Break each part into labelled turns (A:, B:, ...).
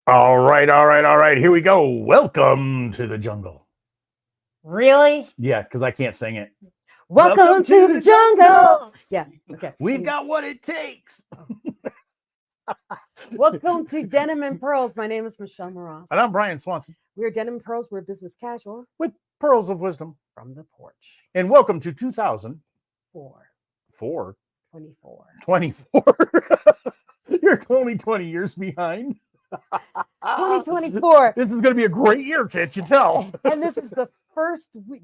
A: All right, all right, all right. Here we go. Welcome to the jungle.
B: Really?
A: Yeah, because I can't sing it.
B: Welcome to the jungle. Yeah. Okay.
A: We've got what it takes.
B: Welcome to Denim and Pearls. My name is Michelle Moras.
A: And I'm Brian Swanson
B: We're Denim and Pearls. We're business casual
A: with Pearls of Wisdom.
B: from the porch.
A: And welcome to 2004.
B: 4 24.
A: 24. You're only 20 years behind.
B: 2024.
A: This is going to be a great year, can't you tell?
B: And this is the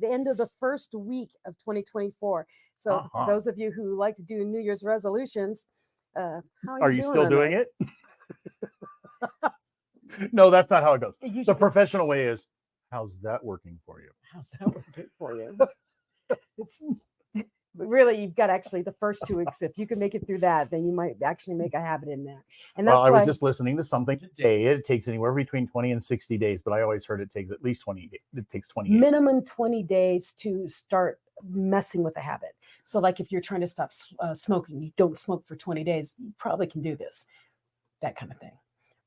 B: end of the first week of 2024. So those of you who like to do New Year's resolutions, how
A: are you still doing it? No, that's not how it goes. The professional way is, how's that working for you?
B: How's that working for you? It's really, you've got actually the first 2 weeks. If you can make it through that, then you might actually make a habit in that. And that's
A: I was just listening to something today. It takes anywhere between 20 and 60 days, but I always heard it takes at least 20. It takes 20.
B: Minimum 20 days to start messing with a habit. So like if you're trying to stop smoking, you don't smoke for 20 days, you probably can do this, that kind of thing.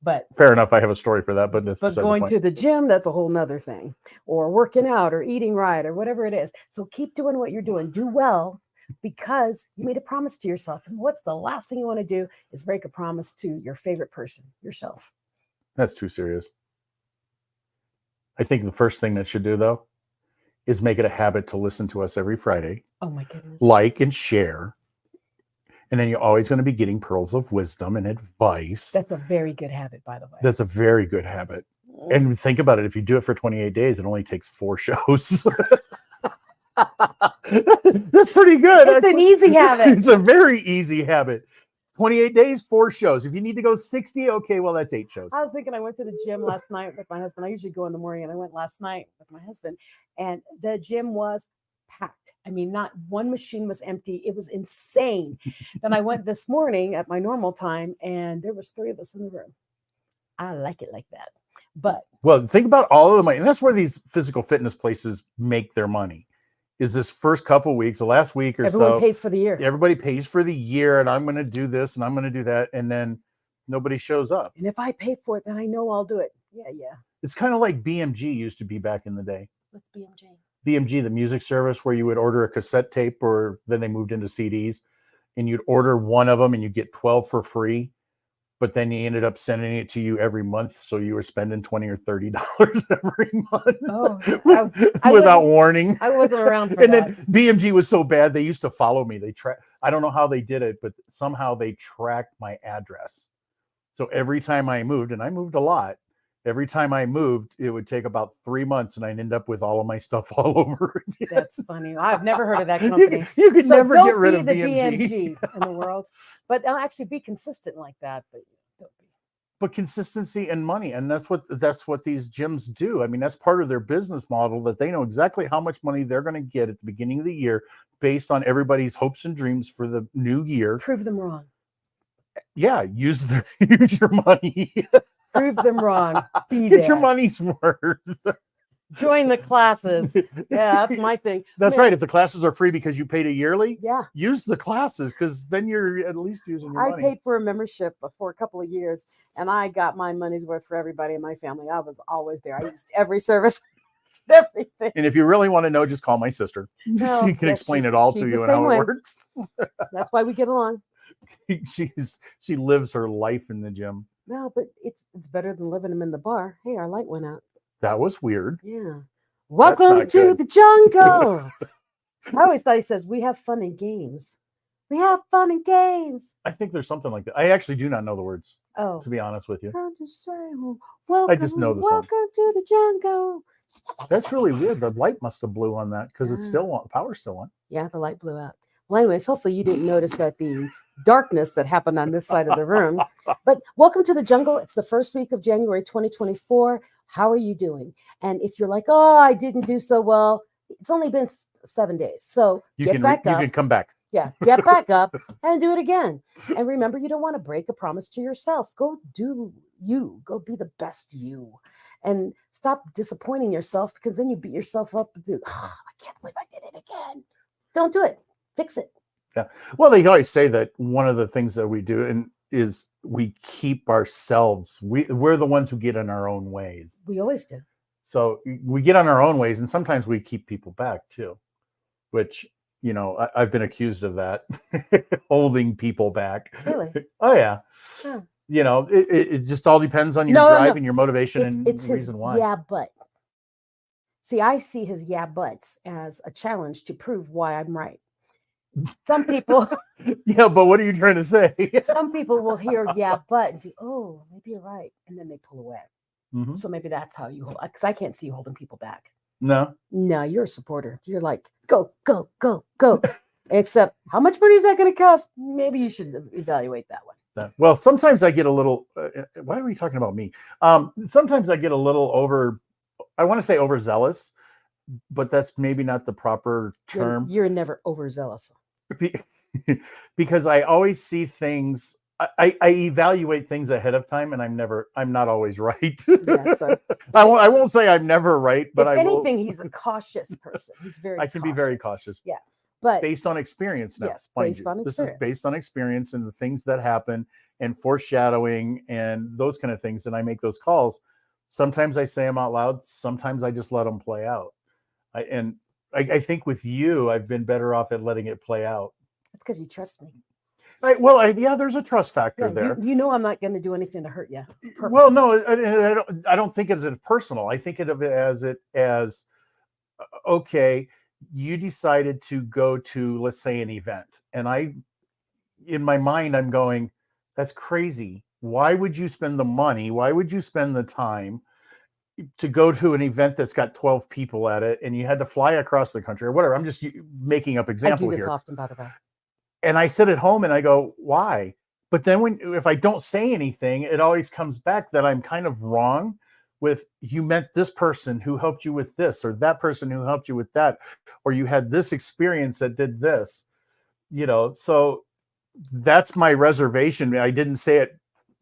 B: But
A: fair enough. I have a story for that, but
B: going to the gym, that's a whole nother thing, or working out or eating right or whatever it is. So keep doing what you're doing. Do well, because you made a promise to yourself. And what's the last thing you want to do is break a promise to your favorite person, yourself.
A: That's too serious. I think the first thing that should do, though, is make it a habit to listen to us every Friday.
B: Oh my goodness.
A: Like and share. And then you're always going to be getting pearls of wisdom and advice.
B: That's a very good habit, by the way.
A: That's a very good habit. And think about it. If you do it for 28 days, it only takes 4 shows. That's pretty good.
B: It's an easy habit.
A: It's a very easy habit. 28 days, 4 shows. If you need to go 60, okay, well, that's 8 shows.
B: I was thinking, I went to the gym last night with my husband. I usually go in the morning, and I went last night with my husband, and the gym was packed. I mean, not one machine was empty. It was insane. Then I went this morning at my normal time, and there was 3 of us in the room. I like it like that. But
A: well, think about all of the money, and that's where these physical fitness places make their money. Is this first couple weeks, the last week or
B: everyone pays for the year.
A: Everybody pays for the year, and I'm going to do this and I'm going to do that, and then nobody shows up.
B: And if I pay for it, then I know I'll do it. Yeah.
A: It's kind of like BMG used to be back in the day.
B: What's BMG?
A: BMG, the music service, where you would order a cassette tape, or then they moved into CDs, and you'd order one of them and you get 12 for free. But then he ended up sending it to you every month, so you were spending $20 or $30 every month.
B: Oh,
A: without warning.
B: I wasn't around for
A: and
B: that.
A: Then BMG was so bad, they used to follow me. I don't know how they did it, but somehow they tracked my address. So every time I moved, and I moved a lot, every time I moved, it would take about 3 months, and I'd end up with all of my stuff all over again.
B: That's funny. I've never heard of that company.
A: You could never get rid of
B: BMG in the world, but I'll actually be consistent like that.
A: But consistency and money, and that's what these gyms do. I mean, that's part of their business model, that they know exactly how much money they're going to get at the beginning of the year based on everybody's hopes and dreams for the new year.
B: Prove them wrong.
A: Yeah, use your money.
B: Prove them wrong.
A: Get your money's worth.
B: Join the classes. Yeah, that's my thing.
A: That's right. If the classes are free because you paid a yearly,
B: yeah,
A: use the classes, because then you're at least using your money.
B: I paid for a membership for a couple of years, and I got my money's worth for everybody in my family. I was always there. I used every service, everything.
A: And if you really want to know, just call my sister.
B: No,
A: she can explain it all to you and how it works.
B: That's why we get along.
A: She lives her life in the gym.
B: No, but it's better than living them in the bar. Hey, our light went out.
A: That was weird.
B: Yeah. Welcome to the jungle. I always thought he says, we have fun and games. We have fun and games.
A: I think there's something like that. I actually do not know the words.
B: Oh.
A: To be honest with you.
B: I'm just saying,
A: I just know the song.
B: Welcome to the jungle.
A: That's really weird. The light must have blew on that, because it's still on. Power's still on.
B: Yeah, the light blew out. Well, anyways, hopefully you didn't notice that the darkness that happened on this side of the room. But welcome to the jungle. It's the first week of January 2024. How are you doing? And if you're like, oh, I didn't do so well, it's only been 7 days. So get back up.
A: You can come back.
B: Yeah, get back up and do it again. And remember, you don't want to break a promise to yourself. Go do you. Go be the best you. And stop disappointing yourself, because then you beat yourself up. I can't believe I did it again. Don't do it. Fix it.
A: Yeah. Well, they always say that one of the things that we do, and is we keep ourselves. We're the ones who get in our own ways.
B: We always do.
A: So we get on our own ways, and sometimes we keep people back too, which, I've been accused of that, holding people back.
B: Really?
A: Oh yeah.
B: Huh.
A: It just all depends on your
B: No,
A: drive
B: no.
A: and your motivation and
B: It's
A: the
B: his
A: reason why.
B: yeah, but. See, I see his yeah, buts as a challenge to prove why I'm right. Some people,
A: Yeah, but what are you trying to say?
B: some people will hear yeah, but and do, oh, maybe you're right, and then they pull away.
A: Mhm.
B: So maybe that's how you hold. Because I can't see you holding people back.
A: No.
B: No, you're a supporter. You're like, go, go, go, go. Except, how much money is that going to cost? Maybe you should evaluate that one.
A: Well, sometimes I get a little. Why are we talking about me? Sometimes I get a little I want to say overzealous, but that's maybe not the proper term.
B: You're never overzealous.
A: Because I always see things. I evaluate things ahead of time, and I'm not always right.
B: Yeah, so
A: I won't say I'm never right, but
B: if
A: I will.
B: anything, he's a cautious person. He's very.
A: I can be very cautious.
B: Yeah, but
A: based on experience now.
B: yes, based on
A: This
B: experience.
A: is based on experience and the things that happen and foreshadowing and those kind of things. And I make those calls. Sometimes I say them out loud. Sometimes I just let them play out. I think with you, I've been better off at letting it play out.
B: That's because you trust me.
A: Yeah, there's a trust factor there.
B: You know I'm not going to do anything to hurt you.
A: Well, no, I don't think of it personal. I think of it as okay, you decided to go to, let's say, an event, and in my mind, I'm going, that's crazy. Why would you spend the money? Why would you spend the time to go to an event that's got 12 people at it, and you had to fly across the country or whatever? I'm just making up example
B: I do this
A: here.
B: often, by the way.
A: And I sit at home and I go, why? But then if I don't say anything, it always comes back that I'm kind of wrong with, you met this person who helped you with this, or that person who helped you with that, or you had this experience that did this, so that's my reservation. I didn't say it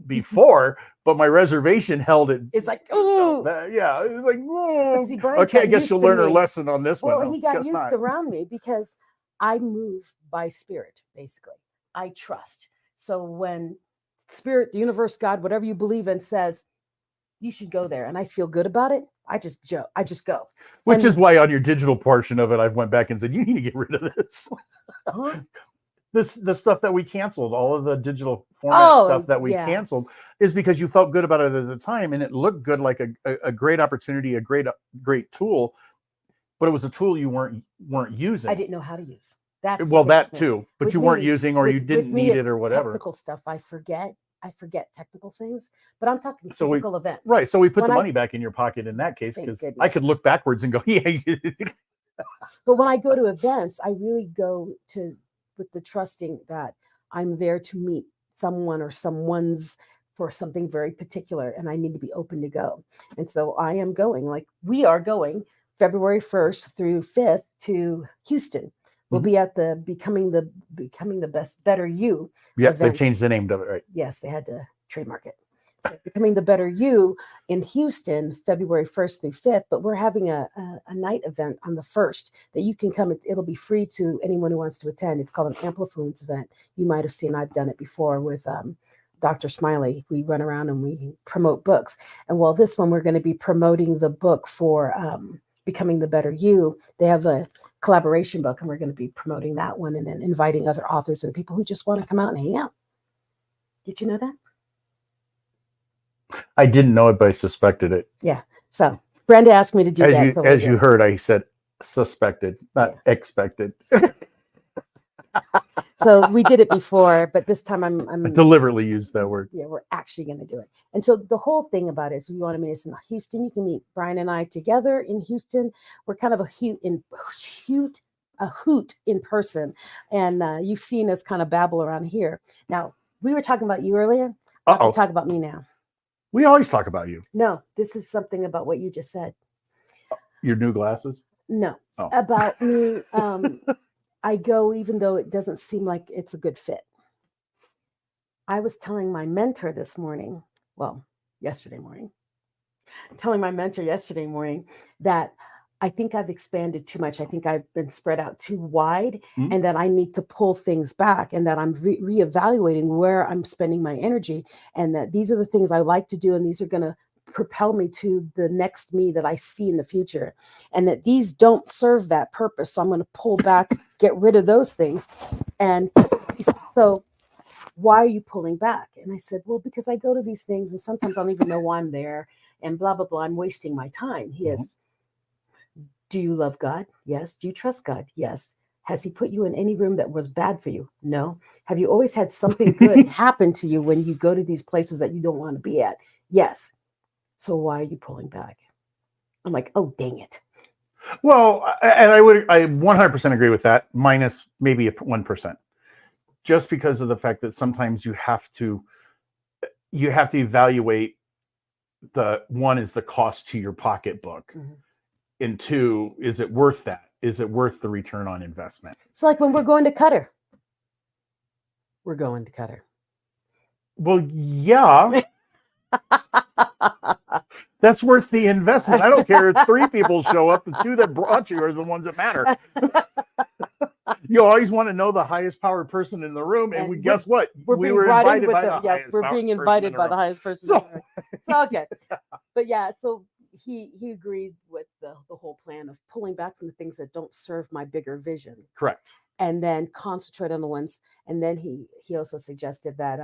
A: before, but my reservation held it.
B: It's like, oh,
A: yeah. It was like, oh.
B: See, Brian
A: Okay, I
B: got
A: guess
B: used
A: you'll
B: to
A: learn her
B: me.
A: lesson on this one.
B: Well, he got
A: Guess
B: used
A: not.
B: around me because I move by spirit, basically. I trust. So when spirit, the universe, God, whatever you believe in, says you should go there, and I feel good about it, I just go.
A: Which is why on your digital portion of it, I've went back and said, you need to get rid of this.
B: Huh?
A: The stuff that we canceled, all of the digital format stuff that we canceled, is because you felt good about it at the time, and it looked good, like a great opportunity, a great tool, but it was a tool you weren't using.
B: I didn't know how to use. That's
A: that too, but you weren't using, or you didn't need it, or whatever.
B: Technical stuff, I forget technical things, but I'm talking physical events.
A: Right. So we put the money back in your pocket in that case, because I could look backwards and go, yeah.
B: But when I go to events, I really go to with the trusting that I'm there to meet someone or someone's for something very particular, and I need to be open to go. And so I am going, like we are going February 1st through 5th to Houston. We'll be at the Becoming the Best Better You.
A: Yeah, they've changed the name of it, right?
B: Yes, they had to trademark it. So Becoming the Better You in Houston, February 1st through 5th. But we're having a night event on the 1st that you can come. It'll be free to anyone who wants to attend. It's called an Amplifluence event. You might have seen, I've done it before with Dr. Smiley. We run around and we promote books. And while this one, we're going to be promoting the book for Becoming the Better You. They have a collaboration book, and we're going to be promoting that one and then inviting other authors and people who just want to come out and hang out. Did you know that?
A: I didn't know it, but I suspected it.
B: Yeah. So Brenda asked me to do that.
A: As you heard, I said suspected, not expected.
B: So we did it before, but this time I'm
A: I deliberately used that word.
B: Yeah, we're actually going to do it. And so the whole thing about it is, we want to meet us in Houston. You can meet Brian and I together in Houston. We're kind of a hoot in person, and you've seen us kind of babble around here. Now, we were talking about you earlier. I have to talk about me now.
A: We always talk about you.
B: No, this is something about what you just said.
A: Your new glasses?
B: No, about me. I go even though it doesn't seem like it's a good fit. I was telling my mentor yesterday morning, that I think I've expanded too much. I think I've been spread out too wide,
A: Mhm.
B: and that I need to pull things back, and that I'm reevaluating where I'm spending my energy, and that these are the things I like to do, and these are going to propel me to the next me that I see in the future, and that these don't serve that purpose. So I'm going to pull back, get rid of those things. And he said, so why are you pulling back? And I said, well, because I go to these things and sometimes I don't even know why I'm there, and blah, blah, blah. I'm wasting my time. He is, do you love God? Yes. Do you trust God? Yes. Has he put you in any room that was bad for you? No. Have you always had something good happen to you when you go to these places that you don't want to be at? Yes. So why are you pulling back? I'm like, oh, dang it.
A: Well, and I 100% agree with that, minus maybe a 1%, just because of the fact that sometimes you have to evaluate the one is the cost to your pocketbook, and two, is it worth that? Is it worth the return on investment?
B: So like when we're going to Qatar, we're going to Qatar.
A: Well, yeah. That's worth the investment. I don't care if 3 people show up, the 2 that brought you are the ones that matter. You always want to know the highest powered person in the room, and guess what?
B: We were invited by the highest we're being invited by the highest person. So okay. But yeah, so he agreed with the whole plan of pulling back from the things that don't serve my bigger vision.
A: Correct.
B: And then concentrate on the ones. And then he also suggested that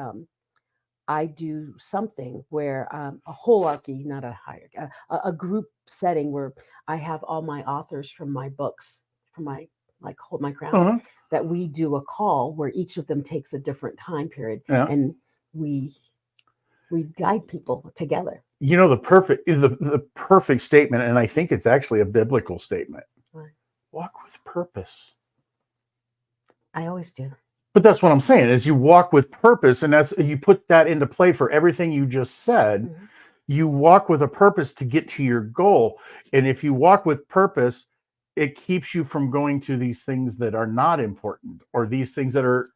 B: I do something where a hierarchy, not a hierarchy, a group setting where I have all my authors from my books, from my like Hold My Crown, that we do a call where each of them takes a different time period, and we guide people together.
A: You know, the perfect statement, and I think it's actually a biblical statement.
B: Right.
A: Walk with purpose.
B: I always do.
A: But that's what I'm saying, is you walk with purpose, and you put that into play for everything you just said. You walk with a purpose to get to your goal. And if you walk with purpose, it keeps you from going to these things that are not important, or these things that are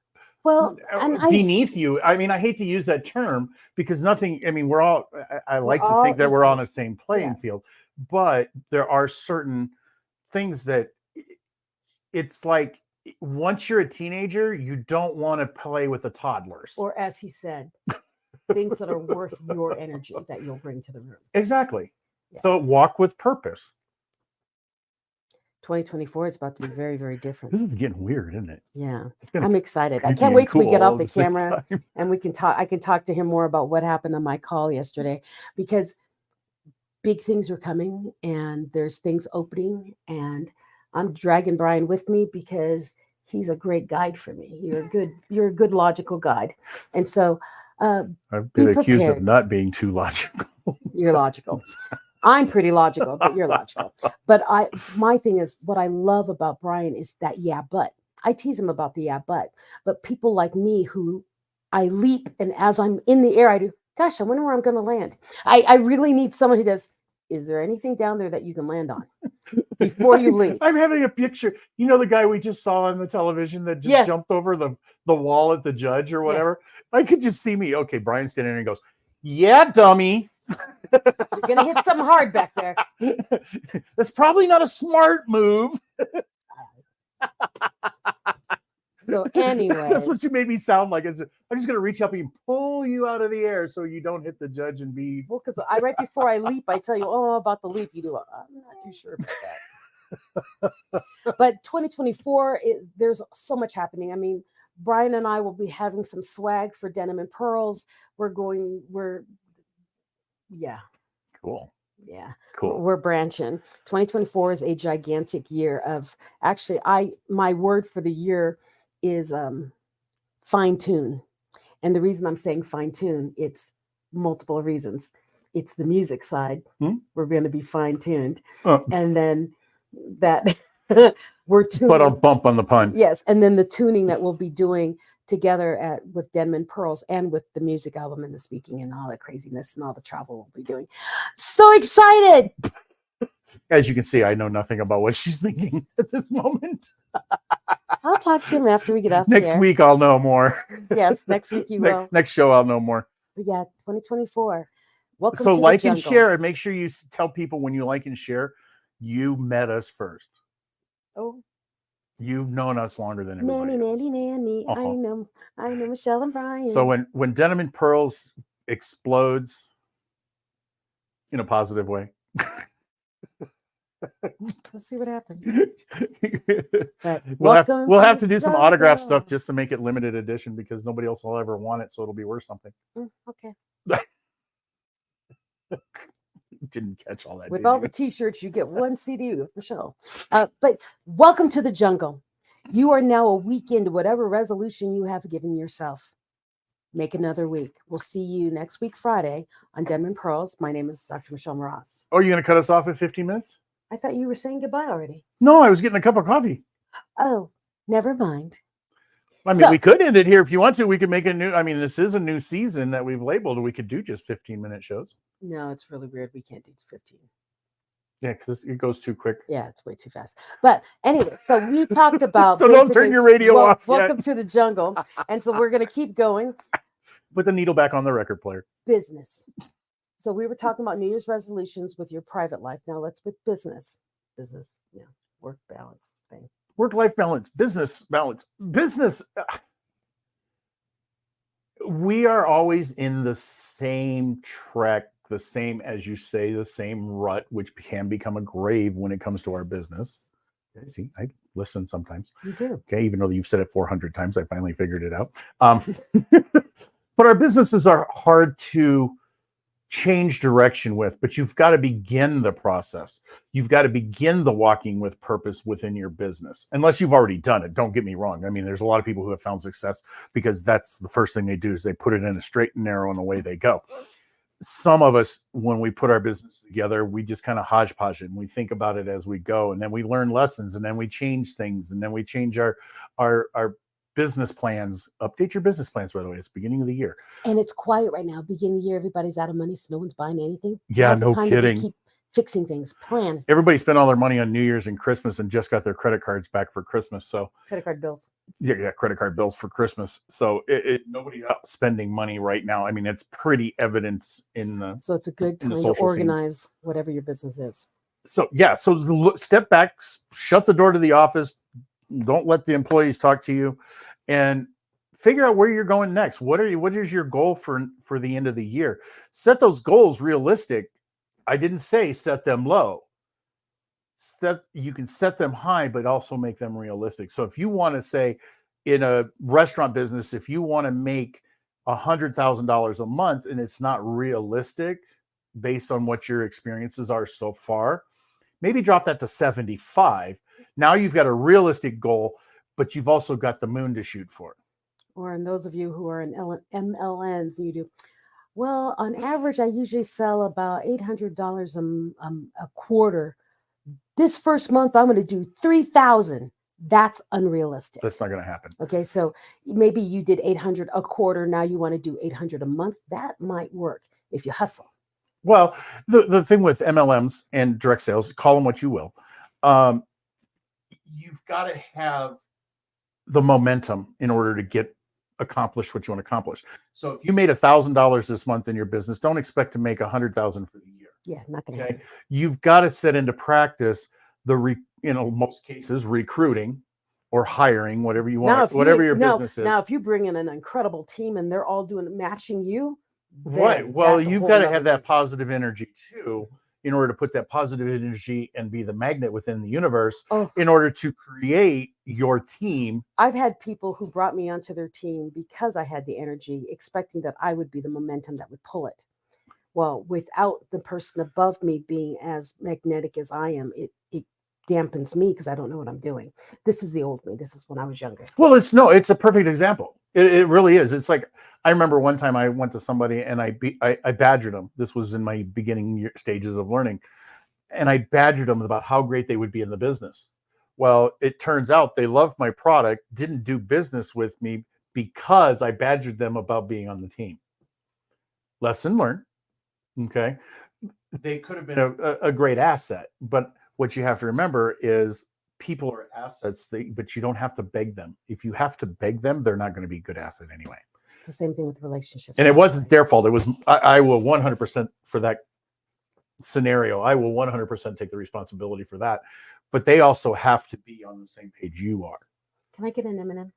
A: beneath you. I mean, I hate to use that term because nothing, I mean, I like to think that we're on the same playing field, but there are certain things that it's like, once you're a teenager, you don't want to play with the toddlers.
B: Or as he said, things that are worth your energy that you'll bring to the room.
A: Exactly. Yeah. So walk with purpose.
B: 2024 is about to be very, very different.
A: This is getting weird, isn't it?
B: Yeah. I'm excited. I can't wait till we get off the camera and we can talk. I can talk to him more about what happened on my call yesterday, because big things are coming and there's things opening, and I'm dragging Brian with me because he's a great guide for me. You're a good logical guide. And so
A: I've been accused of not being too logical.
B: You're logical. I'm pretty logical, but you're logical. But my thing is, what I love about Brian is that but. I tease him about the but people like me who I leap, and as I'm in the air, I do, gosh, I wonder where I'm going to land. I really need someone who does, is there anything down there that you can land on before you leave?
A: I'm having a picture. You know the guy we just saw on the television that just jumped over the wall at the judge or whatever? Yeah. I could just see me. Okay, Brian standing there and goes, yeah, dummy.
B: You're going to hit something hard back there.
A: That's probably not a smart move.
B: So anyway,
A: that's what you made me sound like. I'm just going to reach up and pull you out of the air so you don't hit the judge and be.
B: Well, because right before I leap, I tell you, about the leap. You do. I'm not too sure about that. But 2024 there's so much happening. I mean, Brian and I will be having some swag for Denim and Pearls.
A: Cool.
B: Yeah.
A: Cool.
B: We're branching. 2024 is a gigantic year of, actually, my word for the year is fine tune. And the reason I'm saying fine tune, it's multiple reasons. It's the music side. We're going to be fine tuned. And then that we're tuning.
A: But I'll bump on the pun.
B: Yes. And then the tuning that we'll be doing together with Denim and Pearls, and with the music album and the speaking and all that craziness and all the travel we'll be doing. So excited.
A: As you can see, I know nothing about what she's thinking at this moment.
B: I'll talk to him after we get off.
A: Next week, I'll know more.
B: Yes, next week you will.
A: Next show, I'll know more.
B: But yeah, 2024. Welcome
A: so
B: to
A: like
B: the
A: and share, and make sure you tell people when you like and share. You met us first.
B: Oh,
A: You've known us longer than everybody
B: nanny,
A: else.
B: nanny, nanny.
A: Uh-huh.
B: I know Michelle and Brian.
A: So when Denim and Pearls explodes in a positive way,
B: let's see what happens. But
A: we'll have to
B: the
A: do some autograph
B: jungle.
A: stuff just to make it limited edition because nobody else will ever want it, so it'll be worth something.
B: Okay.
A: Didn't catch all that.
B: With all the T-shirts, you get one CD with Michelle. But welcome to the jungle. You are now a week into whatever resolution you have given yourself. Make another week. We'll see you next week, Friday, on Denim and Pearls. My name is Dr. Michelle Mraz.
A: Oh, you're going to cut us off at 15 minutes?
B: I thought you were saying goodbye already.
A: No, I was getting a cup of coffee.
B: Oh, never mind.
A: I mean, we could end it here if you want to. We could make a new, I mean, this is a new season that we've labeled. We could do just 15-minute shows.
B: No, it's really weird. We can't do 15.
A: Yeah, because it goes too quick.
B: Yeah, it's way too fast. But anyway, so we talked about.
A: So don't turn your radio off.
B: Welcome to the jungle. And so we're going to keep going.
A: Put the needle back on the record player.
B: Business. So we were talking about New Year's resolutions with your private life. Now let's with business. Business, yeah, work balance thing.
A: Work-life balance, business balance, business. We are always in the same trek, the same, as you say, the same rut, which can become a grave when it comes to our business. See, I listen sometimes.
B: You do.
A: Okay, even though you've said it 400 times, I finally figured it out. But our businesses are hard to change direction with, but you've got to begin the process. You've got to begin the walking with purpose within your business, unless you've already done it. Don't get me wrong. I mean, there's a lot of people who have found success because that's the first thing they do is they put it in a straight and narrow and away they go. Some of us, when we put our business together, we just kind of hodgepodge it and we think about it as we go, and then we learn lessons, and then we change things, and then we change our business plans. Update your business plans, by the way. It's beginning of the year.
B: And it's quiet right now. Beginning of the year, everybody's out of money, so no one's buying anything.
A: Yeah, no kidding.
B: Keep fixing things. Plan.
A: Everybody spent all their money on New Year's and Christmas and just got their credit cards back for Christmas. So
B: credit card bills.
A: Yeah, credit card bills for Christmas. So nobody out spending money right now. I mean, it's pretty evident in the.
B: So it's a good time to organize whatever your business is.
A: So yeah, so step back, shut the door to the office. Don't let the employees talk to you, and figure out where you're going next. What is your goal for the end of the year? Set those goals realistic. I didn't say set them low. You can set them high, but also make them realistic. So if you want to say in a restaurant business, if you want to make $100,000 a month and it's not realistic based on what your experiences are so far, maybe drop that to 75. Now you've got a realistic goal, but you've also got the moon to shoot for.
B: Or in those of you who are in MLNs, you do, well, on average, I usually sell about $800 a quarter. This first month, I'm going to do 3,000. That's unrealistic.
A: That's not going to happen.
B: Okay, so maybe you did 800 a quarter. Now you want to do 800 a month. That might work if you hustle.
A: Well, the thing with MLMs and direct sales, call them what you will, you've got to have the momentum in order to accomplish what you want to accomplish. So if you made $1,000 this month in your business, don't expect to make $100,000 for the year.
B: Yeah, not going to happen.
A: You've got to set into practice most cases, recruiting or hiring, whatever you want, whatever your business is.
B: Now, if you bring in an incredible team and they're all matching you,
A: right. Well, you've got to have that positive energy too, in order to put that positive energy and be the magnet within the universe in order to create your team.
B: I've had people who brought me onto their team because I had the energy, expecting that I would be the momentum that would pull it. Well, without the person above me being as magnetic as I am, it dampens me because I don't know what I'm doing. This is the old me. This is when I was younger.
A: Well, it's a perfect example. It really is. It's like, I remember one time I went to somebody and I badgered them. This was in my beginning stages of learning. And I badgered them about how great they would be in the business. Well, it turns out they loved my product, didn't do business with me because I badgered them about being on the team. Lesson learned. Okay. They could have been a great asset, but what you have to remember is people are assets, but you don't have to beg them. If you have to beg them, they're not going to be a good asset anyway.
B: It's the same thing with relationships.
A: And it wasn't their fault. It was, I will 100% for that scenario, I will 100% take the responsibility for that. But they also have to be on the same page you are.
B: Can I get an M&M?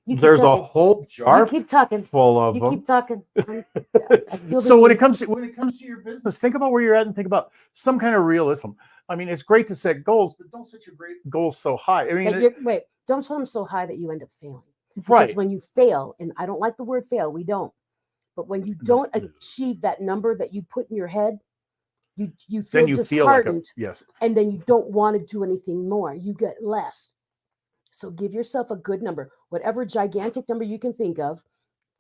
B: You keep
A: There's a
B: talking.
A: whole
B: You
A: jar
B: keep talking.
A: full of
B: You
A: them.
B: keep talking. I feel the
A: So when
B: need.
A: it comes to your business, think about where you're at and think about some kind of realism. I mean, it's great to set goals, but don't set your great goals so high. I mean,
B: Wait, don't set them so high that you end up failing. Because
A: right.
B: when you fail, and I don't like the word fail, we don't. But when you don't achieve that number that you put in your head, you feel
A: Then you feel like
B: disheartened,
A: yes.
B: and then you don't want to do anything more. You get less. So give yourself a good number, whatever gigantic number you can think of,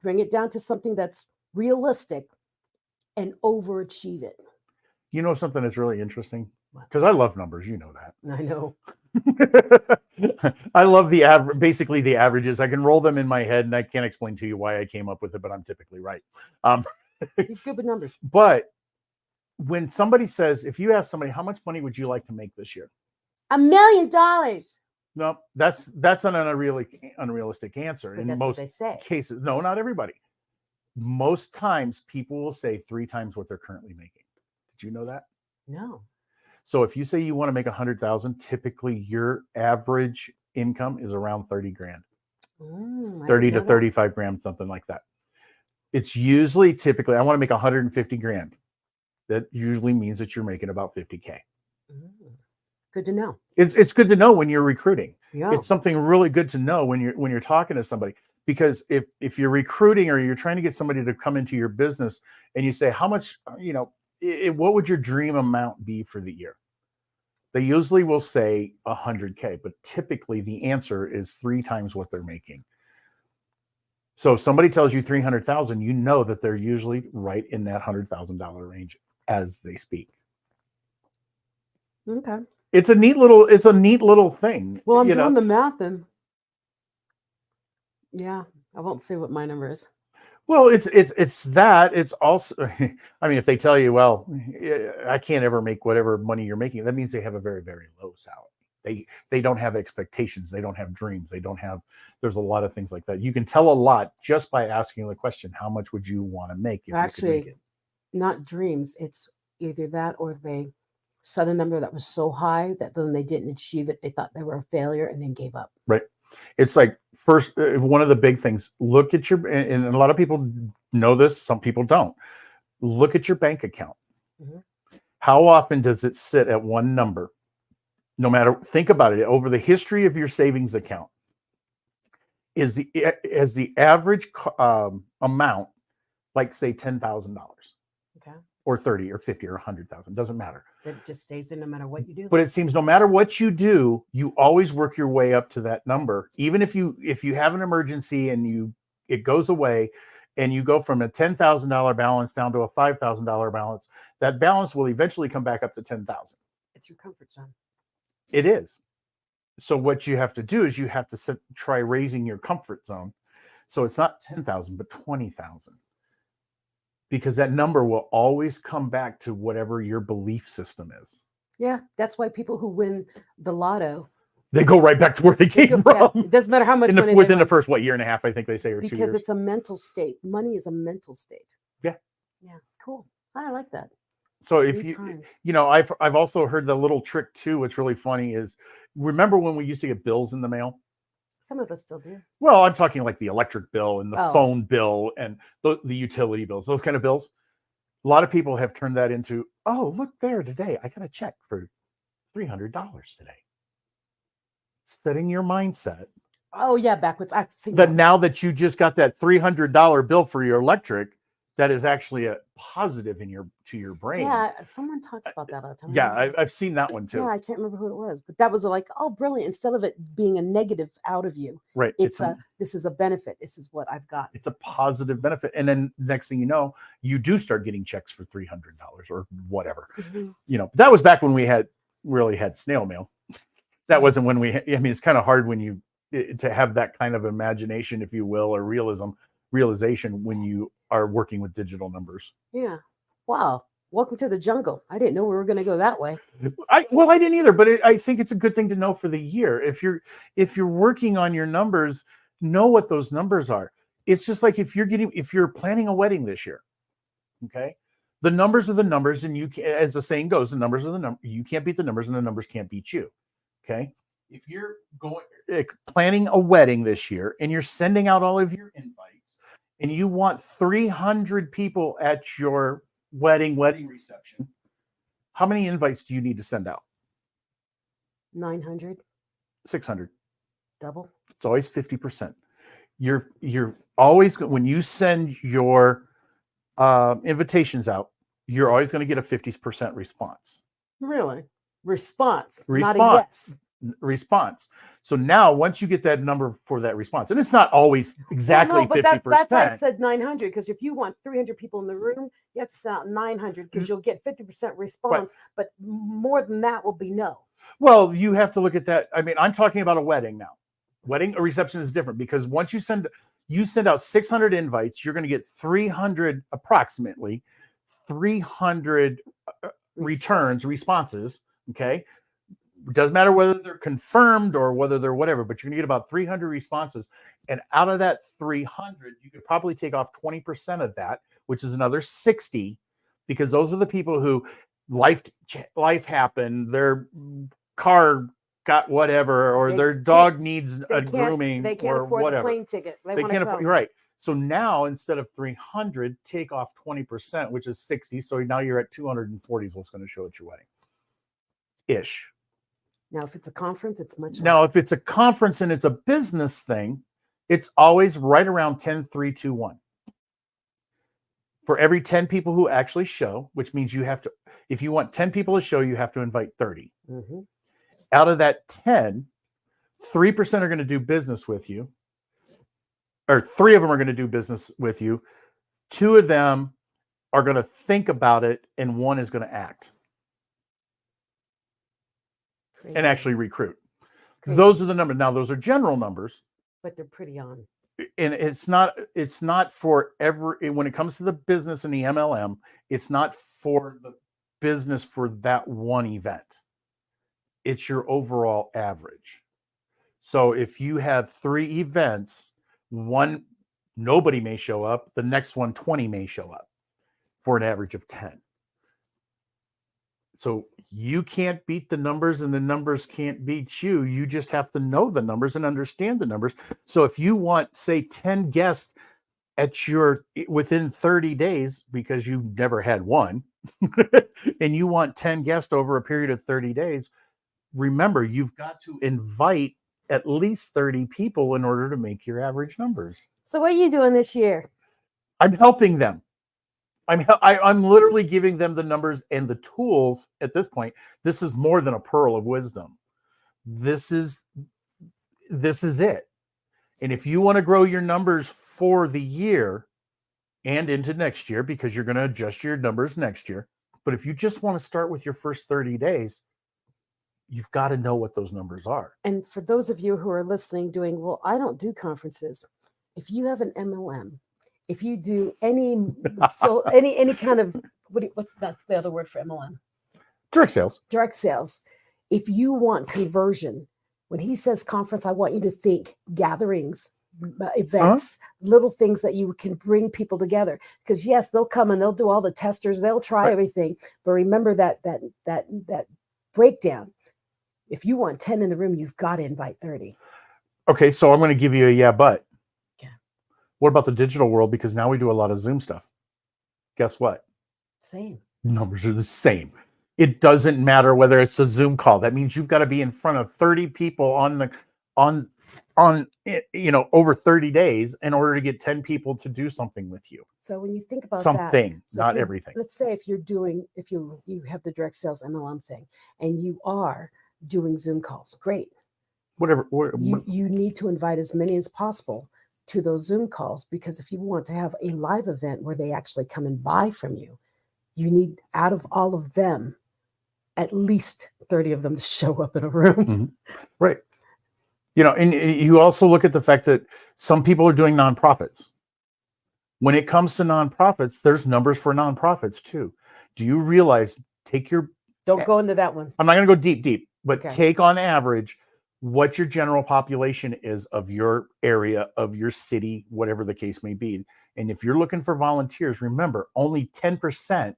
B: bring it down to something that's realistic and overachieve it.
A: You know something that's really interesting? Because I love numbers, you know that.
B: I know.
A: I love the average, basically the averages. I can roll them in my head, and I can't explain to you why I came up with it, but I'm typically right.
B: He's good with numbers.
A: But when somebody says, if you ask somebody, how much money would you like to make this year?
B: $1 million.
A: No, that's an unrealistic answer.
B: But
A: In
B: that's
A: most
B: what they say.
A: cases, no, not everybody. Most times, people will say 3 times what they're currently making. Did you know that?
B: No.
A: So if you say you want to make 100,000, typically your average income is around 30 grand, 30 to 35 grand, something like that. It's usually typically, I want to make 150 grand. That usually means that you're making about 50K.
B: Good to know.
A: It's good to know when you're recruiting.
B: Yeah.
A: It's something really good to know when you're talking to somebody, because if you're recruiting or you're trying to get somebody to come into your business and you say, how much, what would your dream amount be for the year? They usually will say 100K, but typically the answer is 3 times what they're making. So if somebody tells you 300,000, you know that they're usually right in that $100,000 range as they speak.
B: Okay.
A: It's a neat little thing.
B: Well, I'm doing the math, and yeah, I won't say what my number is.
A: Well, it's that. It's also, I mean, if they tell you, well, I can't ever make whatever money you're making, that means they have a very, very low salary. They don't have expectations. They don't have dreams. There's a lot of things like that. You can tell a lot just by asking the question, how much would you want to make if you could make it?
B: Not dreams. It's either that or they set a number that was so high that when they didn't achieve it, they thought they were a failure and then gave up.
A: Right. It's like, first, one of the big things, look at your, and a lot of people know this, some people don't. Look at your bank account. Mm-hmm. How often does it sit at one number? No matter, think about it, over the history of your savings account, is the average amount, like say $10,000, okay, or 30 or 50 or 100,000, doesn't matter.
B: It just stays there no matter what you do.
A: But it seems no matter what you do, you always work your way up to that number. Even if you have an emergency and it goes away, and you go from a $10,000 balance down to a $5,000 balance, that balance will eventually come back up to 10,000.
B: It's your comfort zone.
A: It is. So what you have to do is you have to try raising your comfort zone. So it's not 10,000, but 20,000. Because that number will always come back to whatever your belief system is.
B: Yeah, that's why people who win the lotto,
A: they go right back to where they came from.
B: Yeah, it doesn't matter how much money
A: within the first year and a half, I think they say, or 2 years.
B: Because it's a mental state. Money is a mental state.
A: Yeah.
B: Yeah. Cool. I like that.
A: So if I've also heard the little trick too. What's really funny is, remember when we used to get bills in the mail?
B: Some of us still do.
A: Well, I'm talking like the electric bill and the phone bill and the utility bills, those kind of bills. A lot of people have turned that into, oh, look there today, I got a check for $300 today. Setting your mindset.
B: Oh yeah, backwards. I've seen
A: that. Now that you just got that $300 bill for your electric, that is actually a positive to your brain.
B: Yeah, someone talks about that all the time.
A: Yeah, I've seen that one too.
B: Yeah, I can't remember who it was, but that was like, oh, brilliant. Instead of it being a negative out of you,
A: right?
B: This is a benefit. This is what I've got.
A: It's a positive benefit, and then next thing you know, you do start getting checks for $300 or whatever. Mm-hmm. That was back when we really had snail mail. That wasn't when it's kind of hard when to have that kind of imagination, if you will, or realization when you are working with digital numbers.
B: Yeah. Wow. Welcome to the jungle. I didn't know we were going to go that way.
A: I didn't either, but I think it's a good thing to know for the year. If you're working on your numbers, know what those numbers are. It's just like if you're planning a wedding this year, okay? The numbers are the numbers, and you can, as the saying goes, the numbers are the number. You can't beat the numbers, and the numbers can't beat you. Okay. If you're going planning a wedding this year and you're sending out all of your invites and you want 300 people at your wedding reception, how many invites do you need to send out?
B: 900.
A: 600.
B: Double.
A: It's always 50%. You're always, when you send your invitations out, you're always going to get a 50% response.
B: Really? Response. Not a yes.
A: Response. So now, once you get that number for that response, and it's not always exactly 50%.
B: That's why I said 900, because if you want 300 people in the room, you have to send out 900 because you'll get 50% response, but more than that will be no.
A: Well, you have to look at that. I mean, I'm talking about a wedding now. Wedding or reception is different, because once you send out 600 invites, you're going to get 300, approximately 300 responses. Okay. It doesn't matter whether they're confirmed or whether they're whatever, but you're going to get about 300 responses. And out of that 300, you could probably take off 20% of that, which is another 60, because those are the people who life happened, their car got whatever, or their dog needs a grooming,
B: they can't
A: or
B: afford
A: whatever.
B: The plane ticket.
A: They can't afford, right. So now, instead of 300, take off 20%, which is 60. So now you're at 240 is what's going to show at your wedding. Ish.
B: Now, if it's a conference, it's much
A: Now,
B: less.
A: if it's a conference and it's a business thing, it's always right around 10, 3, 2, 1. For every 10 people who actually show, which means you have to, if you want 10 people to show, you have to invite 30.
B: Mm-hmm.
A: Out of that 10, 3% are going to do business with you, or 3 of them are going to do business with you. 2 of them are going to think about it, and 1 is going to act. Crazy. And actually recruit. Crazy. Those are the numbers. Now, those are general numbers,
B: but they're pretty on.
A: And it's not for every, when it comes to the business and the MLM, it's not for the business for that one event. It's your overall average. So if you have 3 events, one, nobody may show up. The next one, 20 may show up, for an average of 10. So you can't beat the numbers, and the numbers can't beat you. You just have to know the numbers and understand the numbers. So if you want, say, 10 guests at your within 30 days, because you've never had one, and you want 10 guests over a period of 30 days, remember, you've got to invite at least 30 people in order to make your average numbers.
B: So what are you doing this year?
A: I'm helping them. I'm literally giving them the numbers and the tools at this point. This is more than a pearl of wisdom. This is it. And if you want to grow your numbers for the year and into next year, because you're going to adjust your numbers next year, but if you just want to start with your first 30 days, you've got to know what those numbers are.
B: And for those of you who are listening, well, I don't do conferences. If you have an MLM, if you do any kind of that's the other word for MLM?
A: Direct sales.
B: Direct sales. If you want conversion, when he says conference, I want you to think gatherings, events, little things that you can bring people together. Because yes, they'll come and they'll do all the testers, they'll try everything, but remember that breakdown. If you want 10 in the room, you've got to invite 30.
A: Okay, so I'm going to give you a yeah, but. What about the digital world? Because now we do a lot of Zoom stuff. Guess what?
B: Same. Numbers
A: are the same. It doesn't matter whether it's a Zoom call. That means you've got to be in front of 30 people on over 30 days in order to get 10 people to do something with you.
B: So when you think about
A: something, not everything.
B: Let's say if you have the direct sales MLM thing and you are doing Zoom calls, great.
A: Whatever.
B: You need to invite as many as possible to those Zoom calls, because if you want to have a live event where they actually come and buy from you, you need, out of all of them, at least 30 of them to show up in a room.
A: Mm-hmm. Right. And you also look at the fact that some people are doing nonprofits. When it comes to nonprofits, there's numbers for nonprofits too. Do you realize,
B: don't go into that one.
A: I'm not going to go deep, but take on average what your general population is of your area, of your city, whatever the case may be. And if you're looking for volunteers, remember, only 10%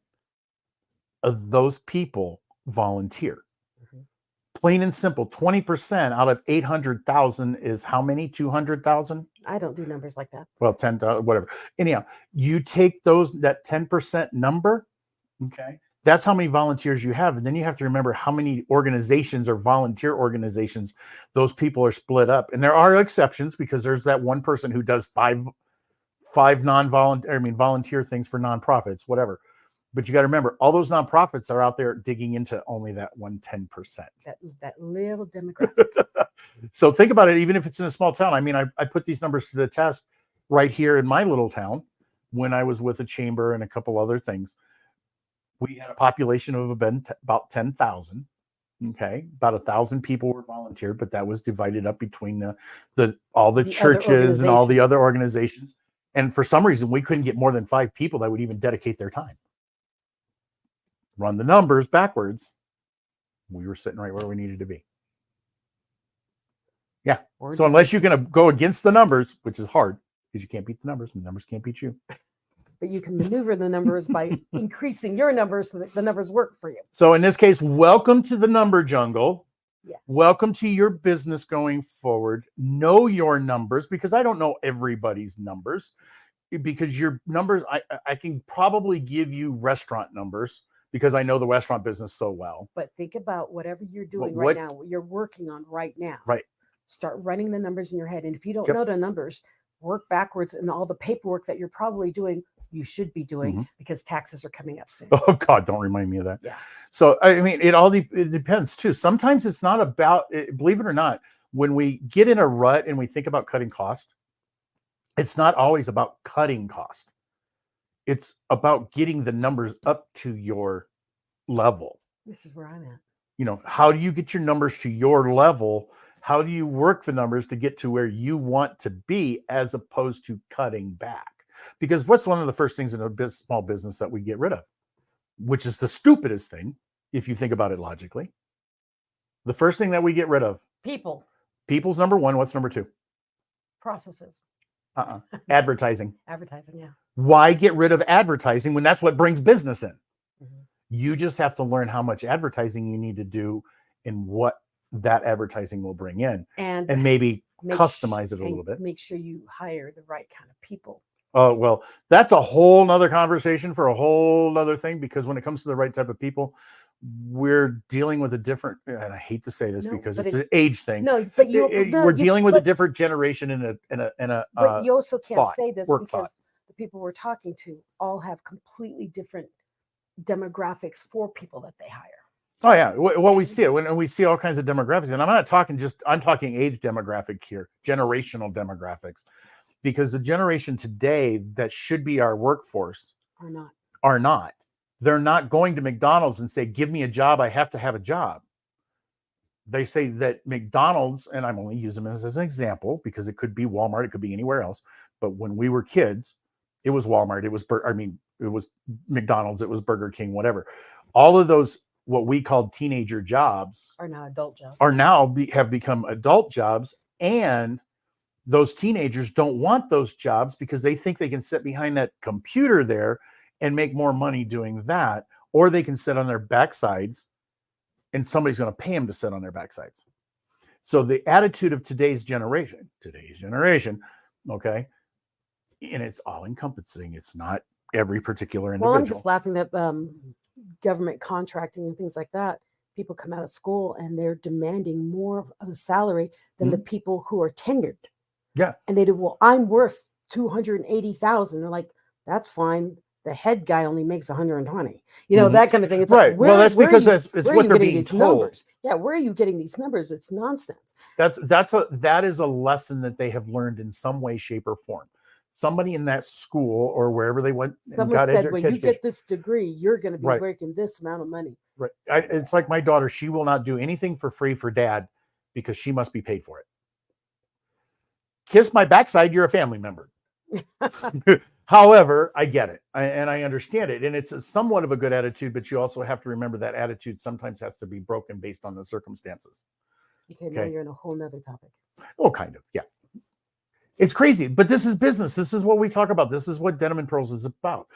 A: of those people volunteer.
B: Mhm.
A: Plain and simple, 20% out of 800,000 is how many? 200,000?
B: I don't do numbers like that.
A: Well, 10,000, whatever. Anyhow, you take that 10% number, okay? That's how many volunteers you have. And then you have to remember how many organizations or volunteer organizations those people are split up. And there are exceptions, because there's that one person who does five volunteer things for nonprofits, whatever. But you got to remember, all those nonprofits are out there digging into only that 110%.
B: That little demographic.
A: So think about it, even if it's in a small town. I mean, I put these numbers to the test right here in my little town when I was with a chamber and a couple other things. We had a population of about 10,000. Okay, about 1,000 people were volunteered, but that was divided up between all the churches and all the other organizations. And for some reason, we couldn't get more than 5 people that would even dedicate their time. Run the numbers backwards, we were sitting right where we needed to be. Yeah. So unless you're going to go against the numbers, which is hard because you can't beat the numbers and the numbers can't beat you.
B: But you can maneuver the numbers by increasing your numbers so that the numbers work for you.
A: So in this case, welcome to the number jungle.
B: Yes.
A: Welcome to your business going forward. Know your numbers, because I don't know everybody's numbers, because your numbers, I can probably give you restaurant numbers because I know the restaurant business so well.
B: But think about whatever you're doing right now, what you're working on right now.
A: Right.
B: Start running the numbers in your head. And if you don't know the numbers, work backwards, and all the paperwork that you're probably doing, you should be doing, because taxes are coming up soon.
A: Oh God, don't remind me of that.
B: Yeah.
A: So, I mean, it depends too. Sometimes it's not about, believe it or not, when we get in a rut and we think about cutting cost, it's not always about cutting cost. It's about getting the numbers up to your level.
B: This is where I'm at.
A: You know, how do you get your numbers to your level? How do you work the numbers to get to where you want to be, as opposed to cutting back? Because what's one of the first things in a small business that we get rid of, which is the stupidest thing, if you think about it logically? The first thing that we get rid of.
B: People.
A: People's number one. What's number two?
B: Processes.
A: Advertising.
B: Advertising, yeah.
A: Why get rid of advertising when that's what brings business in? You just have to learn how much advertising you need to do and what that advertising will bring in, and maybe customize it a little bit.
B: Make sure you hire the right kind of people.
A: Oh, well, that's a whole nother conversation for a whole other thing, because when it comes to the right type of people, we're dealing with a different, and I hate to say this because it's an age thing.
B: No, but
A: we're dealing with a different generation in a
B: but you also can't say this because
A: thought.
B: The people we're talking to all have completely different demographics for people that they hire.
A: Oh yeah, well, we see it when we see all kinds of demographics, and I'm talking age demographic here, generational demographics, because the generation today that should be our workforce are not. They're not going to McDonald's and say, "Give me a job. I have to have a job." They say that McDonald's, and I'm only using them as an example because it could be Walmart, it could be anywhere else. But when we were kids, it was Walmart, it was McDonald's, it was Burger King, whatever. All of those, what we called teenager jobs,
B: are now adult jobs.
A: Have become adult jobs, and those teenagers don't want those jobs because they think they can sit behind that computer there and make more money doing that, or they can sit on their backsides and somebody's going to pay them to sit on their backsides. So the attitude of today's generation, okay, and it's all encompassing. It's not every particular individual.
B: Well, I'm just laughing that government contracting and things like that, people come out of school and they're demanding more of a salary than the people who are tenured.
A: Yeah.
B: And they do, well, I'm worth $280,000. They're like, that's fine. The head guy only makes 120. You know, that kind of thing. It's
A: right. Well, that's because it's what they're being told.
B: Numbers? Yeah, where are you getting these numbers? It's nonsense.
A: That is a lesson that they have learned in some way, shape, or form. Somebody in that school or wherever they went and got education.
B: When you get this degree, you're going to be making this amount of money.
A: Right. It's like my daughter. She will not do anything for free for dad because she must be paid for it. Kiss my backside, you're a family member. However, I get it and I understand it. And it's somewhat of a good attitude, but you also have to remember that attitude sometimes has to be broken based on the circumstances.
B: Okay, now you're in a whole nother topic.
A: Oh, kind of, yeah. It's crazy, but this is business. This is what we talk about. This is what Denim and Pearls is about.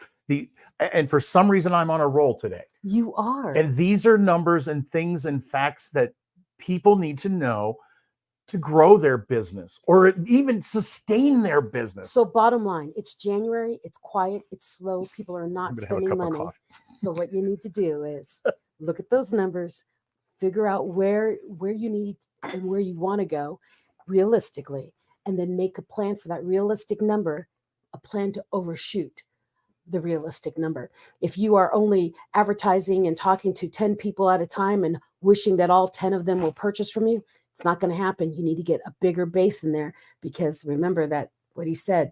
A: And for some reason, I'm on a roll today.
B: You are.
A: And these are numbers and things and facts that people need to know to grow their business or even sustain their business.
B: So bottom line, it's January, it's quiet, it's slow, people are not spending money. So what you need to do is look at those numbers, figure out where you need and where you want to go realistically, and then make a plan for that realistic number, a plan to overshoot the realistic number. If you are only advertising and talking to 10 people at a time and wishing that all 10 of them will purchase from you, it's not going to happen. You need to get a bigger base in there, because remember that what he said,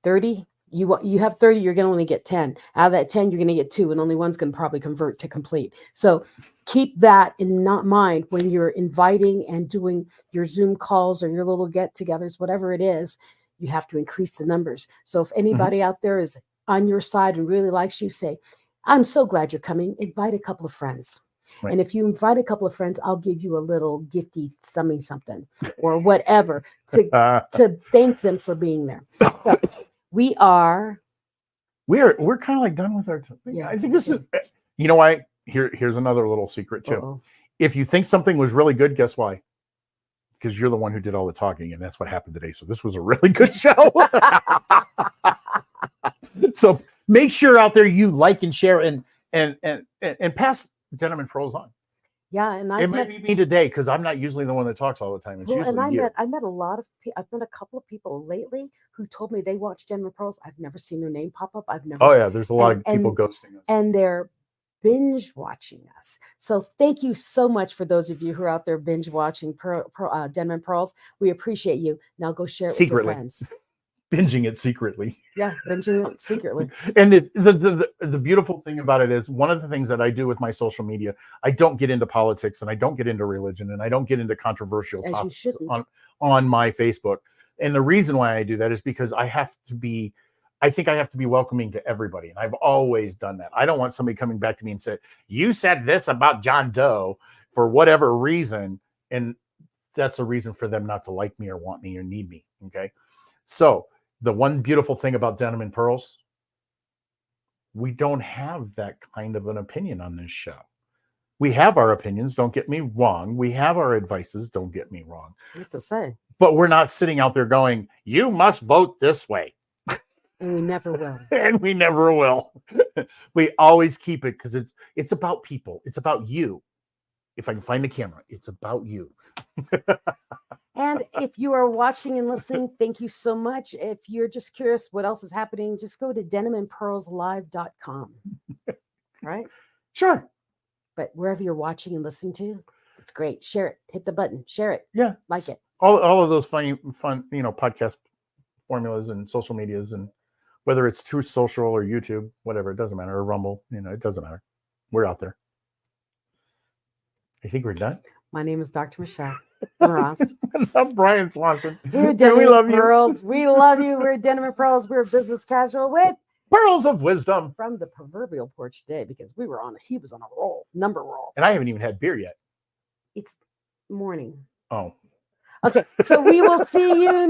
B: 30, you have 30, you're going to only get 10. Out of that 10, you're going to get 2, and only one's going to probably convert to complete. So keep that in mind when you're inviting and doing your Zoom calls or your little get-togethers, whatever it is. You have to increase the numbers. So if anybody out there is on your side and really likes you, say, I'm so glad you're coming. Invite a couple of friends. Right. And if you invite a couple of friends, I'll give you a little gifty something or whatever to thank them for being there. So we're kind
A: of like done with our time. Yeah, I think this is, you know why? Here's another little secret too. Uh-oh. If you think something was really good, guess why? Because you're the one who did all the talking, and that's what happened today. So this was a really good show. So make sure out there you like and share and pass Denim and Pearls on.
B: Yeah, and
A: it might be me today because I'm not usually the one that talks all the time. It's usually you.
B: I met a couple of people lately who told me they watch Denim and Pearls. I've never seen their name pop up.
A: Oh yeah, there's a lot of people ghosting us,
B: and they're binge watching us. So thank you so much for those of you who are out there binge watching Denim and Pearls. We appreciate you. Now go share it
A: secretly
B: with your friends.
A: Binging it secretly.
B: Yeah, binging it secretly.
A: And the beautiful thing about it is, one of the things that I do with my social media, I don't get into politics and I don't get into religion and I don't get into controversial topics on my Facebook. And the reason why I do that is because I think I have to be welcoming to everybody. And I've always done that. I don't want somebody coming back to me and say, you said this about John Doe for whatever reason. And that's a reason for them not to like me or want me or need me. Okay. So the one beautiful thing about Denim and Pearls, we don't have that kind of an opinion on this show. We have our opinions, don't get me wrong. We have our advices, don't get me wrong.
B: What to say?
A: But we're not sitting out there going, you must vote this way.
B: And we never will.
A: And we never will. We always keep it because it's about people. It's about you. If I can find the camera, it's about you.
B: And if you are watching and listening, thank you so much. If you're just curious what else is happening, just go to denimandpearlslive.com. Right?
A: Sure.
B: But wherever you're watching and listening to, it's great. Share it. Hit the button. Share it.
A: Yeah.
B: Like it.
A: All of those fun, podcast formulas and social medias, and whether it's Truth Social or YouTube, whatever, it doesn't matter, or Rumble, it doesn't matter. We're out there. I think we're done.
B: My name is Dr. Michelle Ross.
A: I'm Brian Swanson.
B: We're Denim we love Pearls. You. We love you. We're Denim and Pearls. We're business casual with
A: pearls of wisdom
B: from the proverbial porch today, because he was on a roll, number roll.
A: And I haven't even had beer yet.
B: It's morning.
A: Oh.
B: Okay, so we will see you